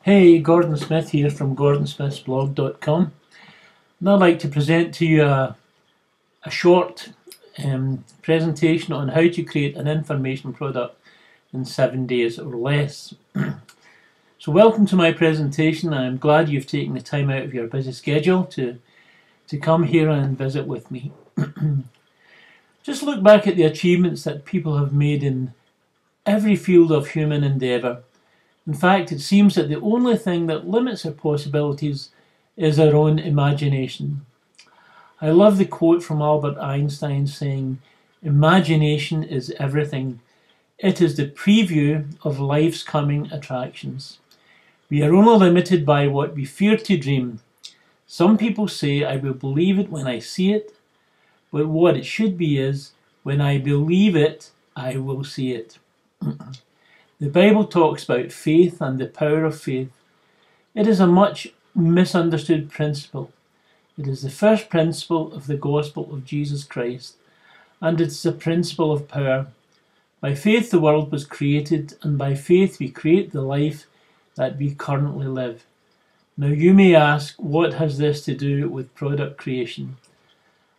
Hey, Gordon Smith here from gordonsmithsblog.com, and I'd like to present to you a short presentation on how to create an information product in 7 days or less. So welcome to my presentation. I'm glad you've taken the time out of your busy schedule to come here and visit with me. Just look back at the achievements that people have made in every field of human endeavour. In fact, it seems that the only thing that limits our possibilities is our own imagination. I love the quote from Albert Einstein saying, "Imagination is everything. It is the preview of life's coming attractions. We are only limited by what we fear to dream. Some people say, I will believe it when I see it, but what it should be is, when I believe it, I will see it." The Bible talks about faith and the power of faith. It is a much misunderstood principle. It is the first principle of the gospel of Jesus Christ, and it's the principle of power. By faith the world was created, and by faith we create the life that we currently live. Now you may ask, what has this to do with product creation?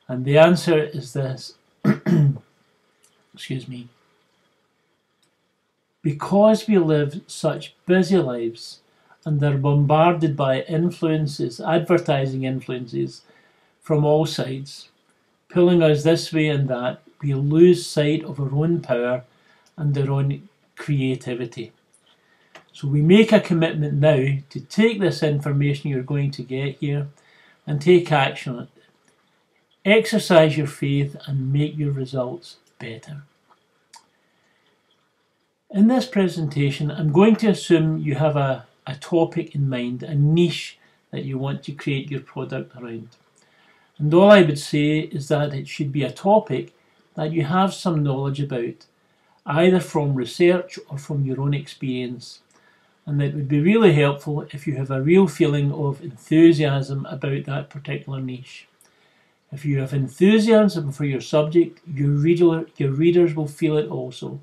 And the answer is this. Excuse me. Because we live such busy lives and are bombarded by influences, advertising influences from all sides, pulling us this way and that, we lose sight of our own power and our own creativity. So we make a commitment now to take this information you're going to get here and take action on it. Exercise your faith and make your results better. In this presentation, I'm going to assume you have a topic in mind, a niche that you want to create your product around. And all I would say is that it should be a topic that you have some knowledge about, either from research or from your own experience. And it would be really helpful if you have a real feeling of enthusiasm about that particular niche. If you have enthusiasm for your subject, your readers will feel it also.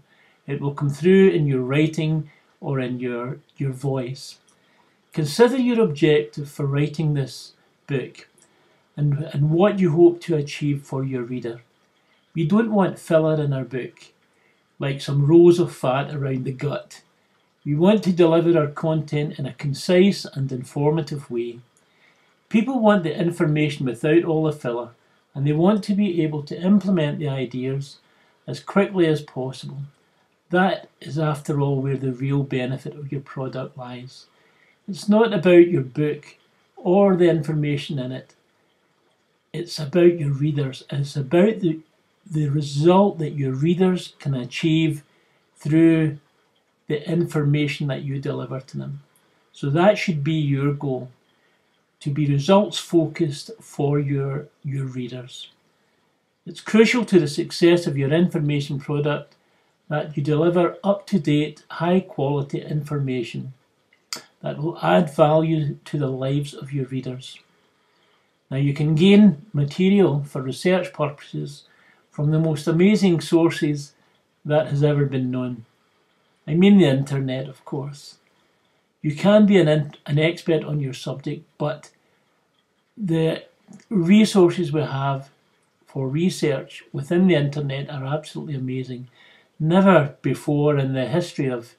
It will come through in your writing or in your voice. Consider your objective for writing this book and what you hope to achieve for your reader. We don't want filler in our book, like some rows of fat around the gut. We want to deliver our content in a concise and informative way. People want the information without all the filler, and they want to be able to implement the ideas as quickly as possible. That is, after all, where the real benefit of your product lies. It's not about your book or the information in it. It's about your readers. It's about the result that your readers can achieve through the information that you deliver to them. So that should be your goal, to be results focused for your readers. It's crucial to the success of your information product that you deliver up-to-date, high-quality information that will add value to the lives of your readers. Now you can gain material for research purposes from the most amazing sources that has ever been known. I mean the internet, of course. You can be an expert on your subject, but the resources we have for research within the internet are absolutely amazing. Never before in the history of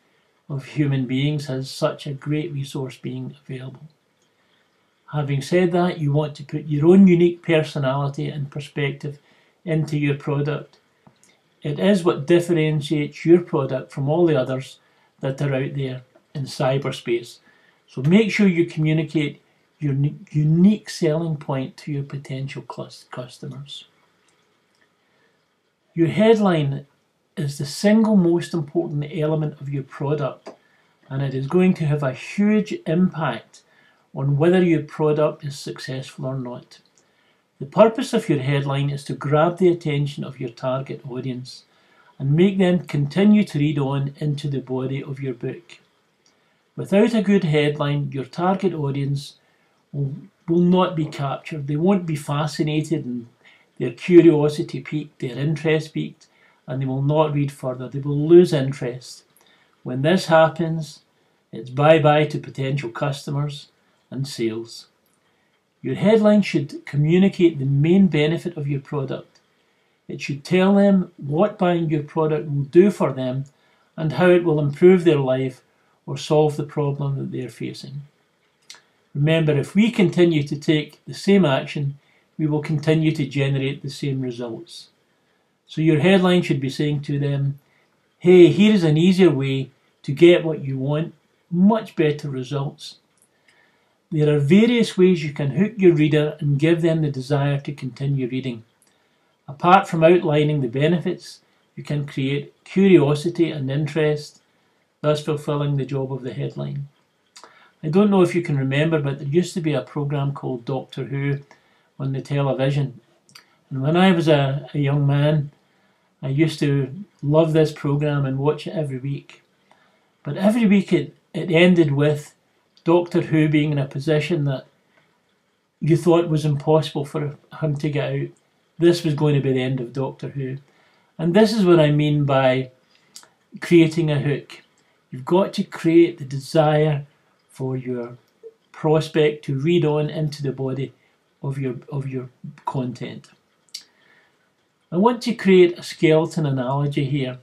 human beings has such a great resource been available. Having said that, you want to put your own unique personality and perspective into your product. It is what differentiates your product from all the others that are out there in cyberspace. So make sure you communicate your unique selling point to your potential customers. Your headline is the single most important element of your product, and it is going to have a huge impact on whether your product is successful or not. The purpose of your headline is to grab the attention of your target audience and make them continue to read on into the body of your book. Without a good headline, your target audience will not be captured. They won't be fascinated and their curiosity piqued, their interest piqued, and they will not read further. They will lose interest. When this happens, It's bye-bye to potential customers and sales. Your headline should communicate the main benefit of your product. It should tell them what buying your product will do for them and how it will improve their life or solve the problem that they're facing. Remember, if we continue to take the same action, we will continue to generate the same results. So your headline should be saying to them, hey, here is an easier way to get what you want, much better results. There are various ways you can hook your reader and give them the desire to continue reading. Apart from outlining the benefits, you can create curiosity and interest, thus fulfilling the job of the headline. I don't know if you can remember, but there used to be a program called Doctor Who on the television. And when I was a young man, I used to love this program and watch it every week. But every week it ended with Doctor Who being in a position that you thought was impossible for him to get out. This was going to be the end of Doctor Who. And this is what I mean by creating a hook. You've got to create the desire for your prospect to read on into the body of your content. I want to create a skeleton analogy here.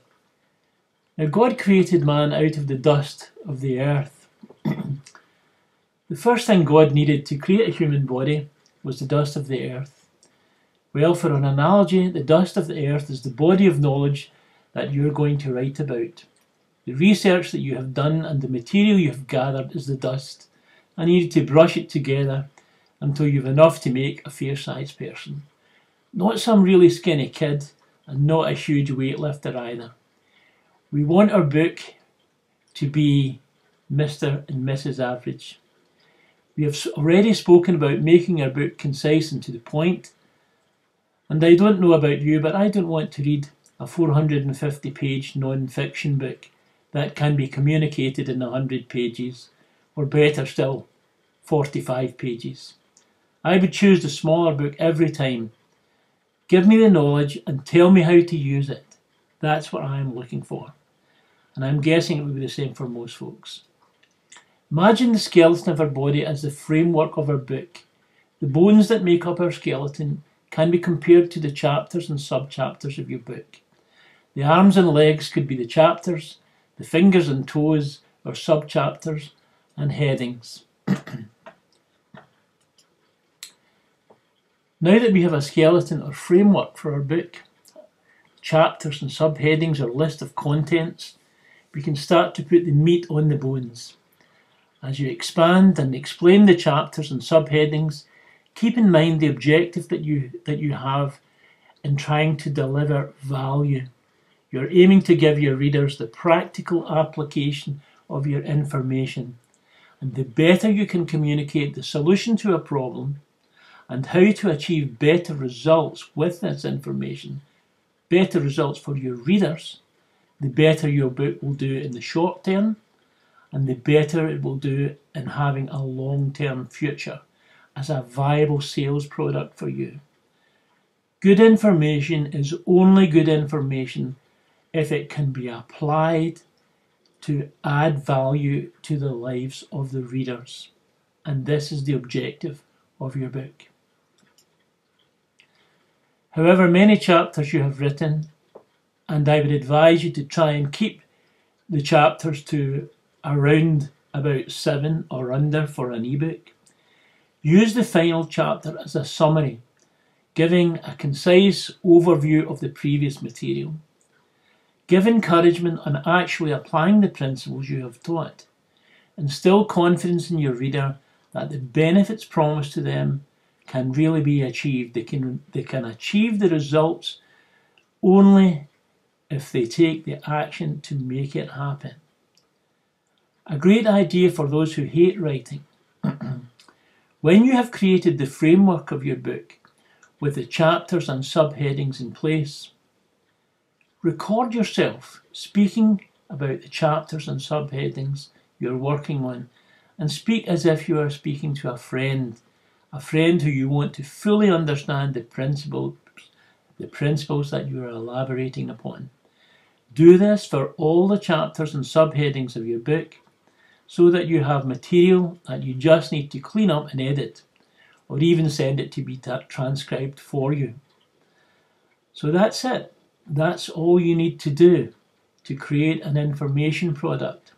Now, God created man out of the dust of the earth. The first thing God needed to create a human body was the dust of the earth. Well, for an analogy, the dust of the earth is the body of knowledge that you're going to write about. The research that you have done and the material you have gathered is the dust, and you need to brush it together until you've enough to make a fair-sized person. Not some really skinny kid, and not a huge weightlifter either. We want our book to be Mr. and Mrs. Average. We have already spoken about making our book concise and to the point, and I don't know about you, but I don't want to read a 450-page non-fiction book that can be communicated in 100 pages, or better still, 45 pages. I would choose the smaller book every time. Give me the knowledge and tell me how to use it. That's what I'm looking for. And I'm guessing it would be the same for most folks. Imagine the skeleton of our body as the framework of our book. The bones that make up our skeleton can be compared to the chapters and sub-chapters of your book. The arms and legs could be the chapters, the fingers and toes are sub-chapters and headings. Now that we have a skeleton or framework for our book, chapters and subheadings or list of contents, we can start to put the meat on the bones. As you expand and explain the chapters and subheadings, keep in mind the objective that you have in trying to deliver value. You're aiming to give your readers the practical application of your information. And the better you can communicate the solution to a problem and how to achieve better results with this information, better results for your readers, the better your book will do in the short term, and the better it will do in having a long-term future as a viable sales product for you. Good information is only good information if it can be applied to add value to the lives of the readers. And this is the objective of your book. However many chapters you have written, and I would advise you to try and keep the chapters to around about 7 or under for an ebook. Use the final chapter as a summary, giving a concise overview of the previous material. Give encouragement on actually applying the principles you have taught. Instill confidence in your reader that the benefits promised to them can really be achieved. They can achieve the results only if they take the action to make it happen. A great idea for those who hate writing. When you have created the framework of your book with the chapters and subheadings in place, record yourself speaking about the chapters and subheadings you're working on, and speak as if you are speaking to a friend who you want to fully understand the principles that you are elaborating upon. Do this for all the chapters and subheadings of your book, so that you have material that you just need to clean up and edit, or even send it to be transcribed for you. So that's it. That's all you need to do to create an information product.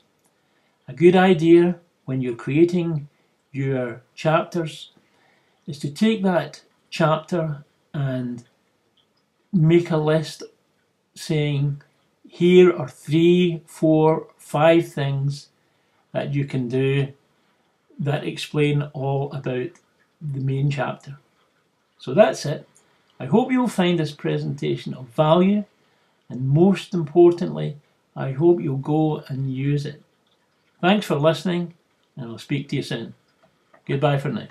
A good idea when you're creating your chapters is to take that chapter and make a list saying, here are 3, 4, 5 things that you can do that explain all about the main chapter. So that's it. I hope you'll find this presentation of value, and most importantly, I hope you'll go and use it. Thanks for listening, and I'll speak to you soon. Goodbye for now.